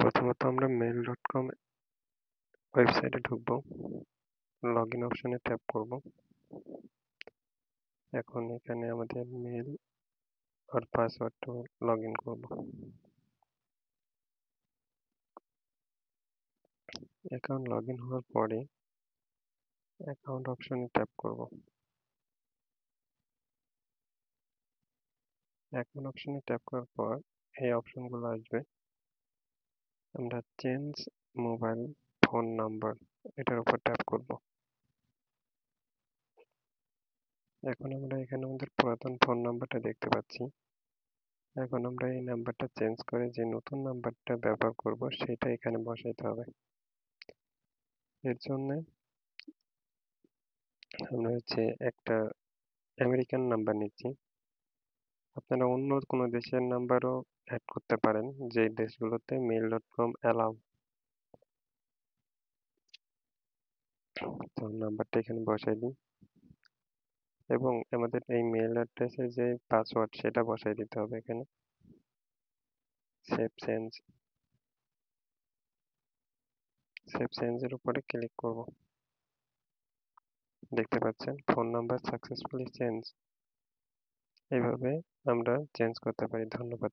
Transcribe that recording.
প্রথমত আমরা mail.com ওয়েবসাইটে ঢুকবো, লগইন অপশনে ট্যাপ করব। এখন এখানে আমাদের মেল আর পাসওয়ার্ডটা লগইন করব। অ্যাকাউন্ট লগইন হওয়ার পরে অ্যাকাউন্ট অপশনে ট্যাপ করব। অ্যাকাউন্ট অপশনে ট্যাপ করার পর এই অপশনগুলো আসবে। আমরা চেঞ্জ মোবাইল ফোন নাম্বার এটার উপর ট্যাপ করব। এখন আমরা এখানে আমাদের পুরাতন ফোন নাম্বারটা দেখতে পাচ্ছি। এখন আমরা এই নাম্বারটা চেঞ্জ করে যে নতুন নাম্বারটা ব্যবহার করব সেটা এখানে বসাইতে হবে। এর জন্য আমরা একটা আমেরিকান নাম্বার নিচ্ছি। আপনারা অন্য কোনো দেশের নাম্বারও অ্যাড করতে পারেন, যে দেশগুলোতে mail.com অ্যালাউ। তো নাম্বারটা এখানে বসাই দিই এবং আমাদের এই মেল অ্যাড্রেসে যে পাসওয়ার্ড সেটা বসাই দিতে হবে এখানে। সেভ চেঞ্জের উপরে ক্লিক করব। দেখতে পাচ্ছেন ফোন নাম্বার সাকসেসফুলি চেঞ্জ। এইভাবে আমরা চেঞ্জ করতে পারি। ধন্যবাদ।